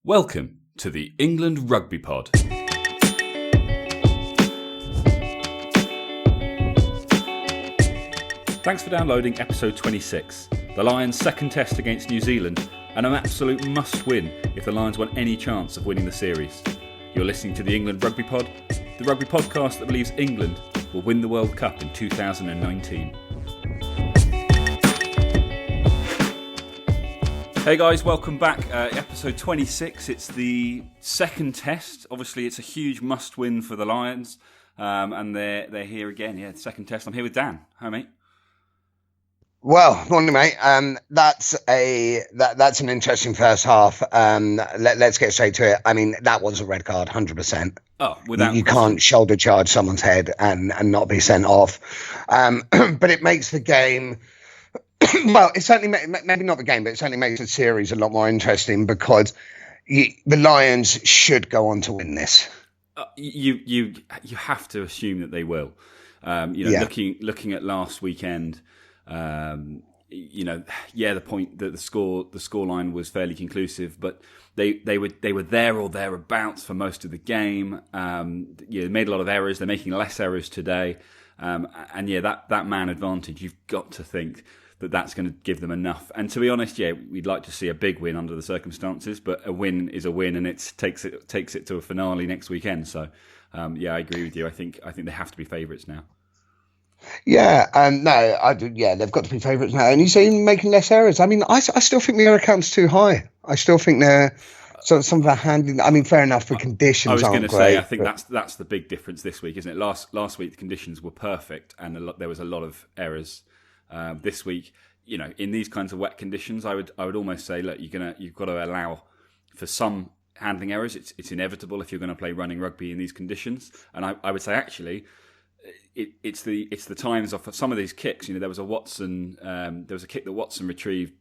Welcome to the England Rugby Pod. Thanks for downloading episode 26, the Lions' second test against New Zealand, and an absolute must-win if the Lions want any chance of winning the series. You're listening to the England Rugby Pod, the rugby podcast that believes England will win the World Cup in 2019. Hey guys, welcome back. Episode 26. It's the second test. Obviously, it's a huge must-win for the Lions, and they're here again. Yeah, the second test. I'm here with Dan. Hi, mate. Well, morning, mate. That's an interesting first half. Let's get straight to it. I mean, that was a red card, 100%. Oh, without you can't shoulder charge someone's head and not be sent off. But it makes the game. Well, it certainly maybe not the game, but it certainly makes the series a lot more interesting because the Lions should go on to win this. You have to assume that they will. Looking at last weekend, the point that the scoreline was fairly conclusive, but they were there or thereabouts for most of the game. They made a lot of errors. They're making less errors today, that man advantage. You've got to think that's going to give them enough. And to be honest, we'd like to see a big win under the circumstances, but a win is a win, and it takes it to a finale next weekend. So, I agree with you. I think they have to be favourites now. Yeah, they've got to be favourites now. And you say making less errors. I mean, I still think the error count's too high. I still think they're some of their handling. I mean, fair enough, the conditions aren't great. I was going to say, I think that's the big difference this week, isn't it? Last week the conditions were perfect, and there was a lot of errors. This week, in these kinds of wet conditions, I would almost say, look, you've got to allow for some handling errors. It's inevitable if you're going to play running rugby in these conditions. And I would say actually, it's the times of some of these kicks. There was a kick that Watson retrieved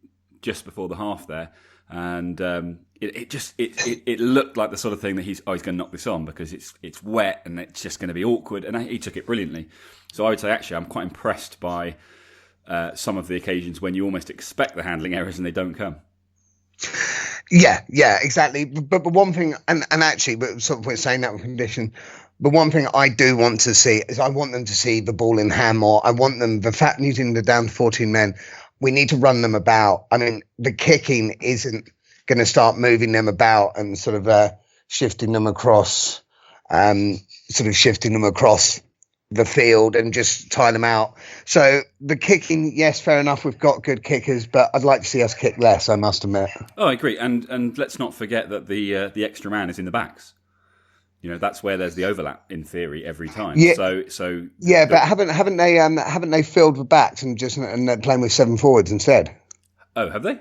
just before the half there, and it looked like the sort of thing that he's going to knock this on because it's wet and it's just going to be awkward. And he took it brilliantly. So I would say actually, I'm quite impressed by some of the occasions when you almost expect the handling errors and they don't come. Yeah, exactly. But one thing, and actually, but sort of we're saying that with condition. But one thing I do want to see is I want them to see the ball in hand more. I want them, the fact New Zealand are down to 14 men, we need to run them about. I mean, the kicking isn't going to start moving them about and sort of shifting them across the field and just tie them out. So the kicking, yes, fair enough. We've got good kickers, but I'd like to see us kick less, I must admit. Oh, I agree. And let's not forget that the extra man is in the backs. That's where there's the overlap in theory every time. Yeah. So yeah, but haven't they filled the backs and they're playing with 7 forwards instead? Oh, have they?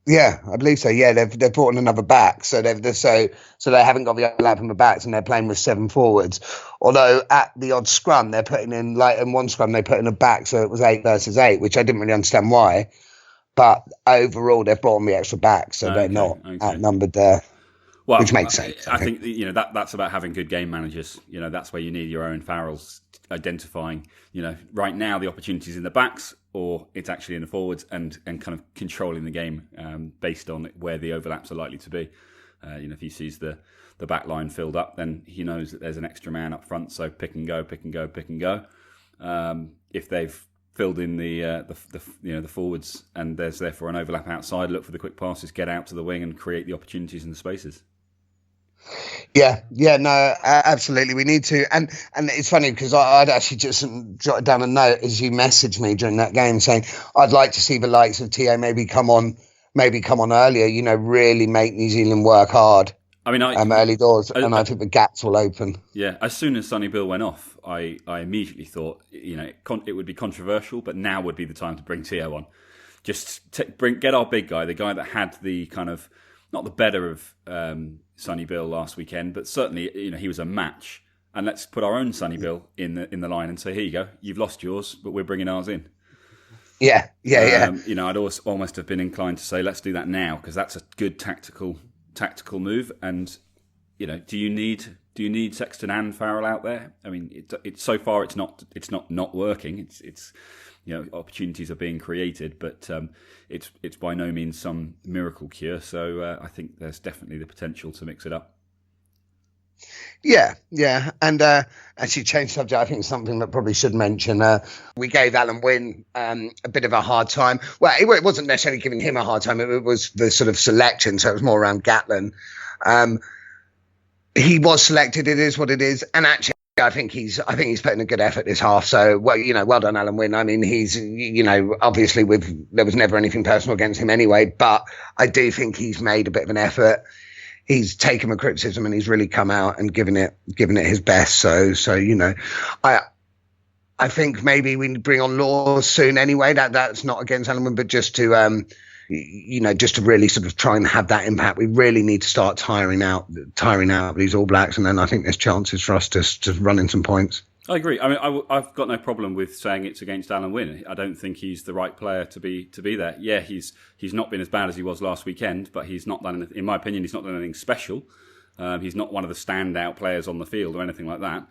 Yeah, I believe so. Yeah, they've brought in another back, so they haven't got the overlap in the backs, and they're playing with 7 forwards. Although at the odd scrum, they're putting in, like in one scrum, they put in a back, so it was 8 versus 8, which I didn't really understand why. But overall, they've brought in the extra back, so they're not outnumbered there. Well, which makes sense. I think that's about having good game managers. That's where you need your own Farrells identifying. Right now the opportunities in the backs, or it's actually in the forwards, and kind of controlling the game based on where the overlaps are likely to be. If he sees the back line filled up, then he knows that there's an extra man up front. So pick and go. If they've filled in the forwards and there's therefore an overlap outside, look for the quick passes, get out to the wing and create the opportunities in the spaces. Yeah, no, absolutely. We need to, and it's funny because I'd actually just jotted down a note as you messaged me during that game saying I'd like to see the likes of TA maybe come on earlier. Really make New Zealand work hard. I mean, early doors, and I think the gaps will open. Yeah, as soon as Sonny Bill went off, I immediately thought it would be controversial, but now would be the time to bring Tio on. Just get our big guy, the guy that had the kind of not the better of Sonny Bill last weekend, but certainly he was a match. And let's put our own Sonny Bill in the line and say, here you go, you've lost yours, but we're bringing ours in. Yeah. I'd almost have been inclined to say let's do that now because that's a good tactical move. And do you need Do you need Sexton and Farrell out there? I mean, it's so far it's not working. It's opportunities are being created, but it's by no means some miracle cure. So I think there's definitely the potential to mix it up. Yeah, and actually, change subject. I think something that probably should mention. We gave Alan Wynne a bit of a hard time. Well, it wasn't necessarily giving him a hard time. It was the sort of selection, so it was more around Gatlin. He was selected. It is what it is, and actually, I think he's put in a good effort this half. So, well done, Alan Wynne. I mean, he's obviously there was never anything personal against him anyway, but I do think he's made a bit of an effort. He's taken the criticism and he's really come out and given it his best. So I think maybe we bring on Laws soon anyway. That's not against Alan Wynne, but just to just to really sort of try and have that impact. We really need to start tiring out these All Blacks, and then I think there's chances for us to run in some points. I agree. I mean, I've got no problem with saying it's against Alan Wynne. I don't think he's the right player to be there. Yeah, he's not been as bad as he was last weekend, but he's not done, in my opinion, he's not done anything special. He's not one of the standout players on the field or anything like that.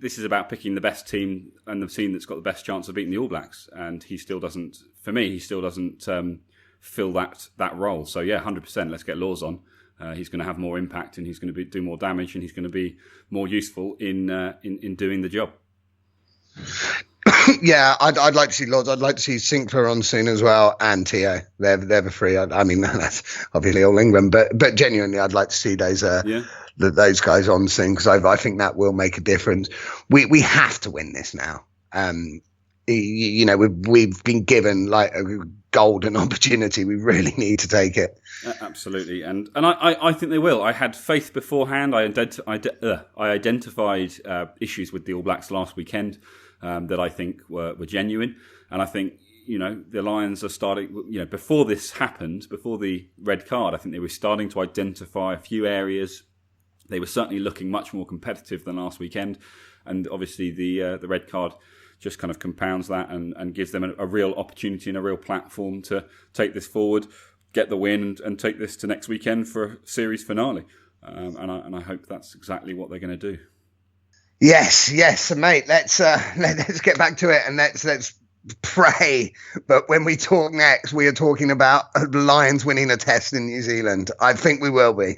This is about picking the best team and the team that's got the best chance of beating the All Blacks, and he still doesn't. For me, he still doesn't fill that role. So yeah, 100%. Let's get Laws on. He's going to have more impact, and he's going to do more damage, and he's going to be more useful in doing the job. Yeah, I'd like to see Laws. I'd like to see Sinclair on soon as well, and Tio. They're the three. I mean, that's obviously all England, but genuinely, I'd like to see those guys on soon, because I think that will make a difference. We have to win this now. We've been given like a golden opportunity. We really need to take it. Absolutely, and I think they will. I had faith beforehand. I identified issues with the All Blacks last weekend that I think were genuine, and I think the Lions are starting. Before this happened, before the red card, I think they were starting to identify a few areas. They were certainly looking much more competitive than last weekend, and obviously the red card just kind of compounds that and gives them a real opportunity and a real platform to take this forward, get the win, and take this to next weekend for a series finale. And I hope that's exactly what they're going to do. Yes, mate. Let's get back to it, and let's pray. But when we talk next, we are talking about the Lions winning a test in New Zealand. I think we will be.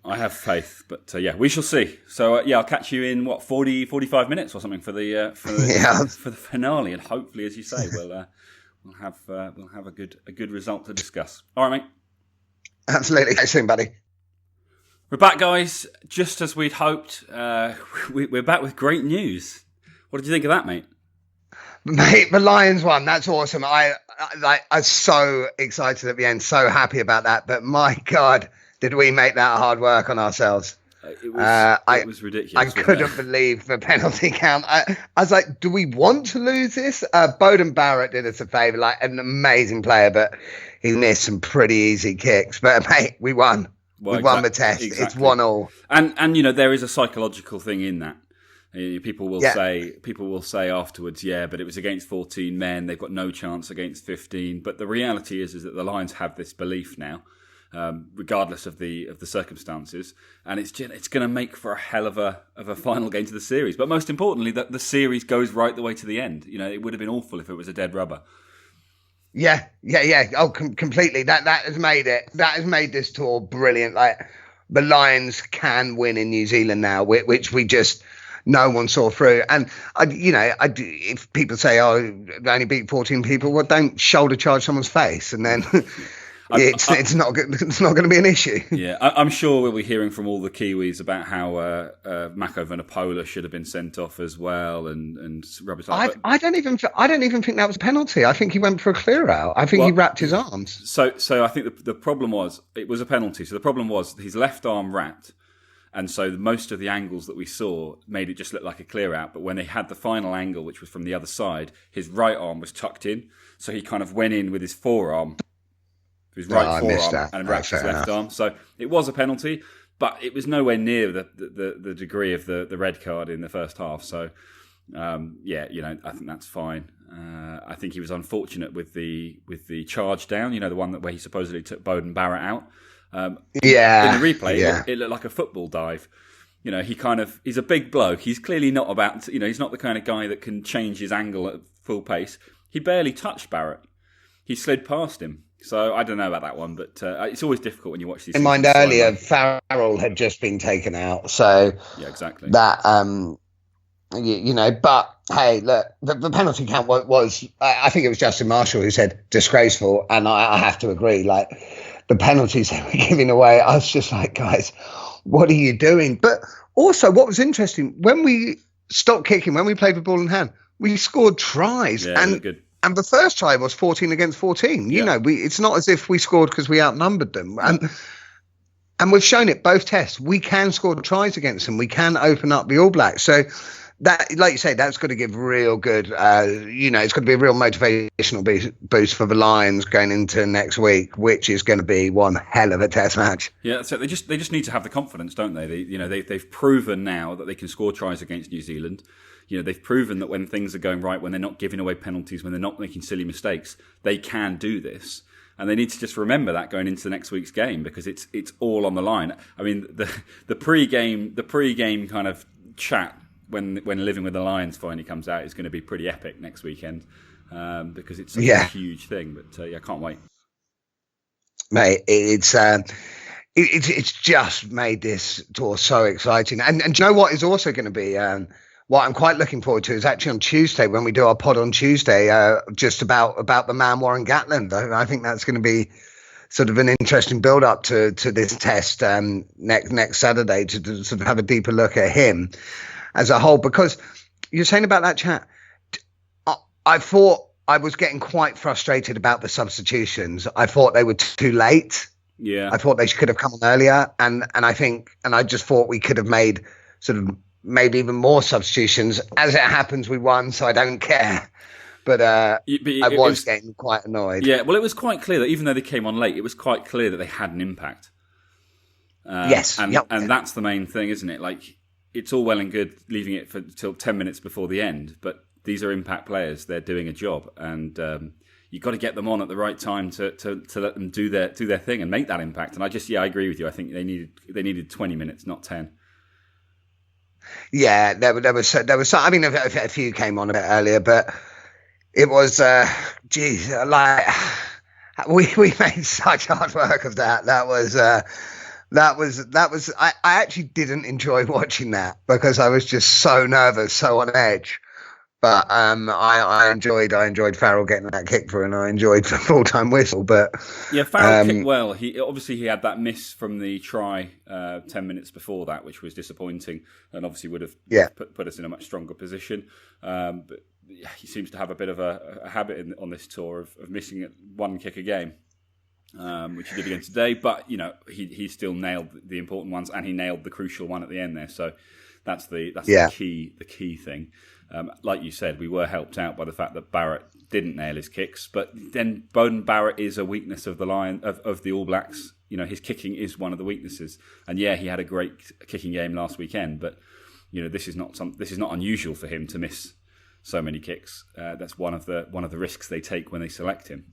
I have faith, but we shall see. So I'll catch you in 45 minutes or something for the finale, and hopefully, as you say, we'll have a good result to discuss. All right, mate. Absolutely. See you soon, buddy. We're back, guys. Just as we'd hoped, we're back with great news. What did you think of that, mate? Mate, the Lions won. That's awesome. I was so excited at the end, so happy about that. But my God, did we make that hard work on ourselves? It was ridiculous. I couldn't believe the penalty count. I was like, do we want to lose this? Bowden Barrett did us a favour, like an amazing player, but he missed some pretty easy kicks. But mate, we won. We won the test. Exactly. It's 1-1. And there is a psychological thing in that. People will say afterwards, but it was against 14 men. They've got no chance against 15. But the reality is that the Lions have this belief now, regardless of the circumstances, and it's going to make for a hell of a final game to the series. But most importantly, that the series goes right the way to the end. It would have been awful if it was a dead rubber. Yeah. Oh, completely. That has made it. That has made this tour brilliant. Like, the Lions can win in New Zealand now, which we just. No one saw through. And, if people say, they only beat 14 people, well, don't shoulder charge someone's face. And then it's not going to be an issue. Yeah, I'm sure we'll be hearing from all the Kiwis about how Mako Vanapola should have been sent off as well and rubbish like that. I don't even think that was a penalty. I think he went for a clear out. I think he wrapped his arms. So I think the problem was, it was a penalty. So the problem was his left arm wrapped. And so most of the angles that we saw made it just look like a clear out. But when they had the final angle, which was from the other side, his right arm was tucked in. So he kind of went in with his forearm, forearm, and wrapped his left arm. So it was a penalty, but it was nowhere near the degree of the red card in the first half. So, I think that's fine. I think he was unfortunate with the charge down, the one where he supposedly took Bowden Barrett out. Yeah. In the replay, Yeah. it looked like a football dive. You know, he's a big bloke. He's clearly not he's not the kind of guy that can change his angle at full pace. He barely touched Barrett. He slid past him. So I don't know about that one, but it's always difficult when you watch these things. In mind earlier, Farrell had just been taken out. So yeah, exactly. That, but hey, look, the penalty count was, I think it was Justin Marshall who said disgraceful. And I have to agree, like the penalties they were giving away, I was just like, guys, what are you doing? But also what was interesting, when we stopped kicking, when we played with ball in hand, we scored tries. Yeah, and good. And the first try was 14 against 14. You know, it's not as if we scored because we outnumbered them. And we've shown it both tests. We can score tries against them. We can open up the All Blacks. So that, like you say, that's got to give real good, it's got to be a real motivational boost for the Lions going into next week, which is going to be one hell of a test match. Yeah, so they just need to have the confidence, don't they? They've proven now that they can score tries against New Zealand. You know, they've proven that when things are going right, when they're not giving away penalties, when they're not making silly mistakes, they can do this. And they need to just remember that going into next week's game, because it's all on the line. I mean, the pre-game kind of chat when Living with the Lions finally comes out is going to be pretty epic next weekend, because it's such a huge thing. But I can't wait, mate. It's just made this tour so exciting. And do you know what is also going to be? What I'm quite looking forward to is actually on Tuesday, when we do our pod on Tuesday, just about the man Warren Gatland. I think that's going to be sort of an interesting build up to this test next Saturday, to sort of have a deeper look at him as a whole. Because you're saying about that chat, I thought I was getting quite frustrated about the substitutions. I thought they were too late. Yeah, I thought they could have come on earlier, and I just thought we could have made sort of maybe even more substitutions. As it happens, we won, so I don't care. But I was getting quite annoyed. Yeah, well, it was quite clear that even though they came on late, it was quite clear that they had an impact. Yes. And that's the main thing, isn't it? Like, it's all well and good leaving it till 10 minutes before the end, but these are impact players. They're doing a job, and you've got to get them on at the right time to let them do their thing and make that impact. And I agree with you. I think they needed 20 minutes, not 10. Yeah, there was some, I mean, a few came on a bit earlier, but it was, like we made such hard work of that. That was. I actually didn't enjoy watching that because I was just so nervous, so on edge. But I enjoyed Farrell getting that kick through, and I enjoyed the full-time whistle. But yeah, Farrell kicked well. He had that miss from the try 10 minutes before that, which was disappointing, and obviously would have put us in a much stronger position. But he seems to have a bit of a habit on this tour of missing one kick a game, which he did again today. But he still nailed the important ones, and he nailed the crucial one at the end there. So that's the key thing. Like you said, we were helped out by the fact that Barrett didn't nail his kicks, but then Beauden Barrett is a weakness of the of the All Blacks. His kicking is one of the weaknesses, and he had a great kicking game last weekend. But this is not unusual for him to miss so many kicks. That's one of the risks they take when they select him.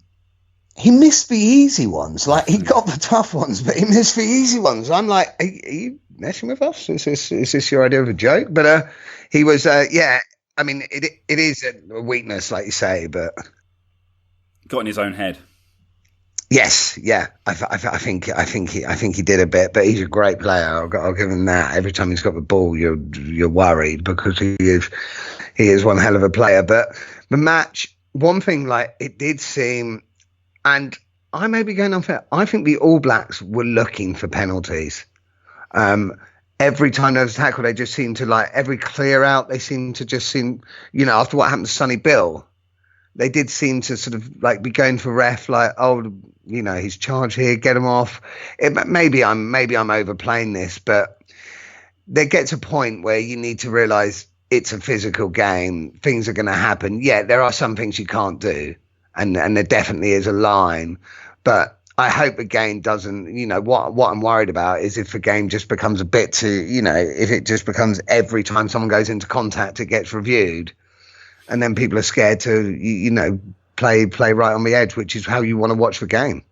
He missed the easy ones. Like, he got the tough ones, but he missed the easy ones. I'm like, are you messing with us? Is this your idea of a joke? But he was, I mean, it is a weakness, like you say, but got in his own head. Yes, yeah, I think he did a bit, but he's a great player. I'll give him that. Every time he's got the ball, you're worried because he is one hell of a player. But the match, one thing, like, it did seem, and I may be going unfair, I think the All Blacks were looking for penalties. Every time there was a tackle, they just seemed to, like, every clear out, they seemed to just seem, after what happened to Sonny Bill, they did seem to sort of, like, be going for ref, like, he's charged here, get him off. Maybe I'm overplaying this, but there gets a point where you need to realise it's a physical game. Things are going to happen. Yeah, there are some things you can't do, and there definitely is a line, but I hope the game doesn't, what I'm worried about is if the game just becomes a bit too, if it just becomes every time someone goes into contact, it gets reviewed. And then people are scared to, play right on the edge, which is how you want to watch the game.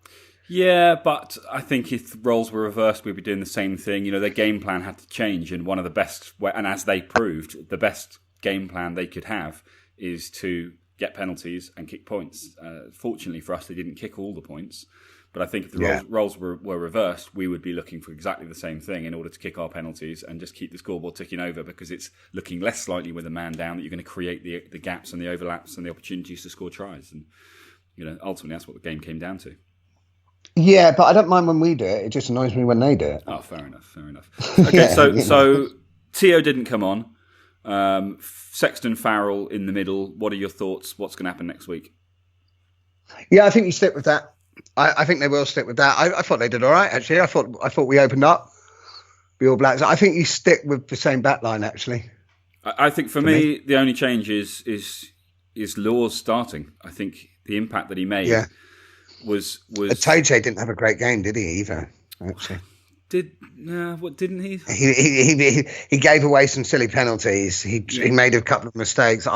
Yeah, but I think if roles were reversed, we'd be doing the same thing. Their game plan had to change, and one of the best, and as they proved, the best game plan they could have is to get penalties and kick points. Fortunately for us, they didn't kick all the points. But I think if the roles were reversed, we would be looking for exactly the same thing in order to kick our penalties and just keep the scoreboard ticking over, because it's looking less likely with a man down that you're going to create the gaps and the overlaps and the opportunities to score tries. And ultimately, that's what the game came down to. Yeah, but I don't mind when we do it. It just annoys me when they do it. Oh, fair enough. Okay, so Tio didn't come on. Sexton, Farrell in the middle. What are your thoughts? What's going to happen next week? Yeah, I think you stick with that. I think they will stick with that. I thought they did all right, actually. I thought we opened up the All Blacks. I think you stick with the same back line, actually. I think for me, the only change is Laws starting. I think the impact that he made was Toje didn't have a great game, did he, either, actually? Didn't he? He gave away some silly penalties. He made a couple of mistakes.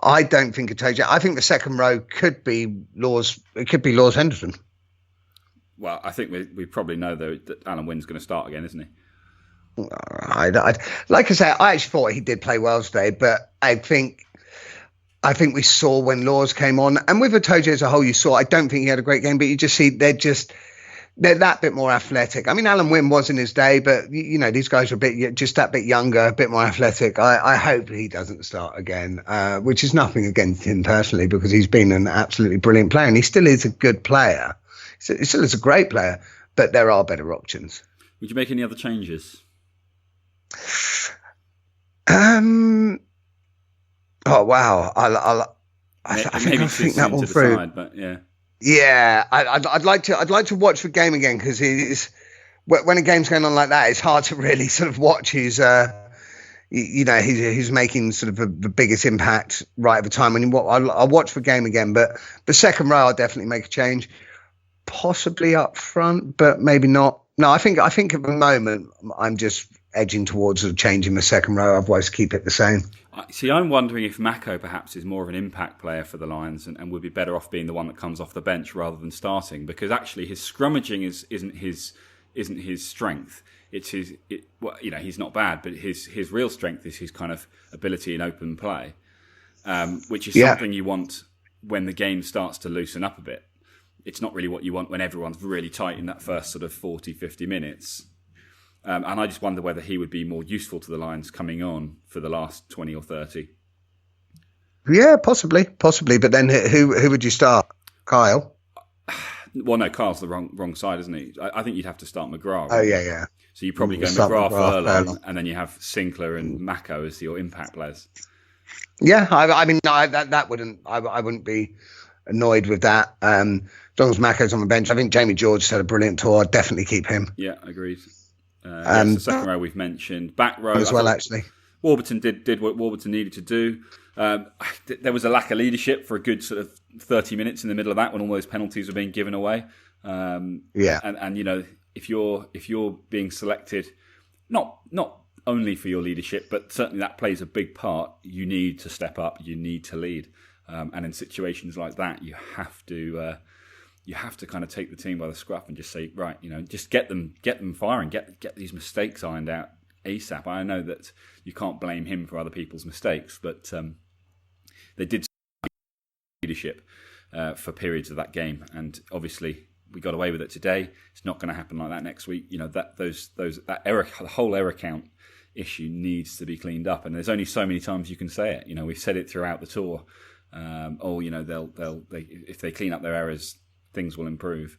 I don't think Toje. I think the second row could be Laws. It could be Laws Henderson. Well, I think we probably know though that Alan Wynn's going to start again, isn't he? Like I say, I actually thought he did play well today, but I think we saw when Laws came on, and with Toje as a whole, you saw. I don't think he had a great game, but you just see they're that bit more athletic. I mean, Alan Wynne was in his day, but these guys are just that bit younger, a bit more athletic. I hope he doesn't start again, which is nothing against him personally, because he's been an absolutely brilliant player, and he still is a good player. He still is a great player, but there are better options. Would you make any other changes? Oh wow! I think that one through. Decide, but yeah. Yeah, I'd like to watch the game again, because when a game's going on like that, it's hard to really sort of watch who's making sort of the biggest impact right at the time. I'll watch the game again, but the second row I'll definitely make a change, possibly up front, but maybe not. No, I think at the moment I'm just edging towards sort of changing the second row. Otherwise, keep it the same. See, I'm wondering if Mako perhaps is more of an impact player for the Lions and would be better off being the one that comes off the bench rather than starting, because actually his scrummaging isn't his strength. It's he's not bad, but his real strength is his kind of ability in open play, which is something you want when the game starts to loosen up a bit. It's not really what you want when everyone's really tight in that first sort of 40, 50 minutes. And I just wonder whether he would be more useful to the Lions coming on for the last 20 or 30. Yeah, possibly. But then who would you start? Kyle? Well, no, Kyle's the wrong side, isn't he? I think you'd have to start McGrath. Oh, yeah. So you probably go McGrath, Furlong, and then you have Sinclair and Mako as your impact players. Yeah, I mean, no, that wouldn't. I wouldn't be annoyed with that. As long as Mako's on the bench, I think Jamie George had a brilliant tour. I'd definitely keep him. Yeah, agreed. The second row we've mentioned. Back row as well, actually. Warburton did what Warburton needed to do. There was a lack of leadership for a good sort of 30 minutes in the middle of that when all those penalties were being given away. And if you're being selected, not only for your leadership, but certainly that plays a big part. You need to step up. You need to lead. And in situations like that, you have to kind of take the team by the scruff and just say, right, just get them firing, get these mistakes ironed out ASAP. I know that you can't blame him for other people's mistakes, but they did leadership for periods of that game, and obviously we got away with it today. It's not going to happen like that next week. That error, the whole error count issue needs to be cleaned up, and there's only so many times you can say it. We've said it throughout the tour. If they clean up their errors, things will improve.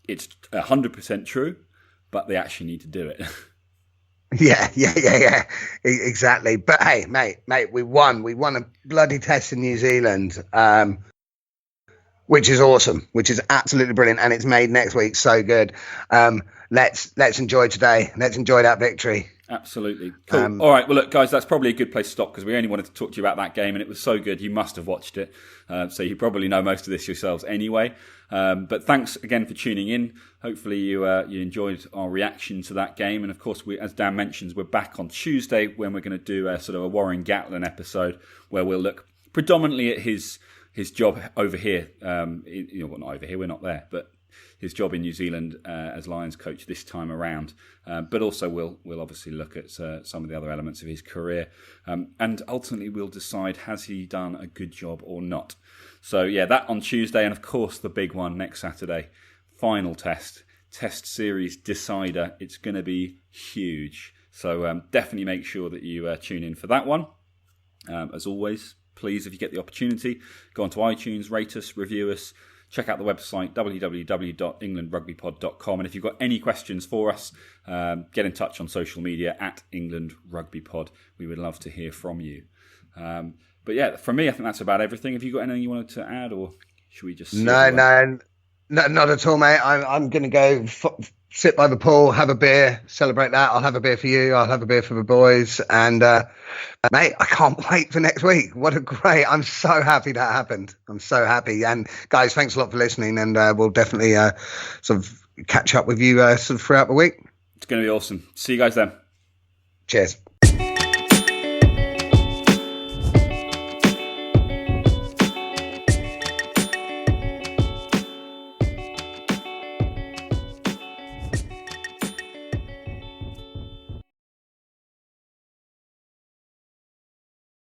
It's 100% true, but they actually need to do it. Yeah, exactly. But hey, mate, we won. We won a bloody test in New Zealand, which is awesome, which is absolutely brilliant, and it's made next week so good. Let's enjoy today. Let's enjoy that victory. Absolutely. Cool. All right. Well, look, guys, that's probably a good place to stop because we only wanted to talk to you about that game and it was so good. You must have watched it. So you probably know most of this yourselves anyway. But thanks again for tuning in. Hopefully you enjoyed our reaction to that game. And of course, as Dan mentions, we're back on Tuesday when we're going to do a sort of a Warren Gatland episode where we'll look predominantly at his job over here. Well, not over here. We're not there. But his job in New Zealand as Lions coach this time around. But also we'll obviously look at some of the other elements of his career. And ultimately we'll decide, has he done a good job or not? So yeah, that on Tuesday. And of course the big one next Saturday, final test series decider. It's going to be huge. So definitely make sure that you tune in for that one. As always, please, if you get the opportunity, go onto iTunes, rate us, review us, check out the website, www.englandrugbypod.com. And if you've got any questions for us, get in touch on social media at England Rugby Pod. We would love to hear from you. But yeah, for me, I think that's about everything. Have you got anything you wanted to add, or should we just... No, not at all, mate. I'm going to go sit by the pool, have a beer, celebrate that. I'll have a beer for you. I'll have a beer for the boys. And, mate, I can't wait for next week. I'm so happy that happened. I'm so happy. And, guys, thanks a lot for listening. And we'll definitely sort of catch up with you sort of throughout the week. It's going to be awesome. See you guys then. Cheers.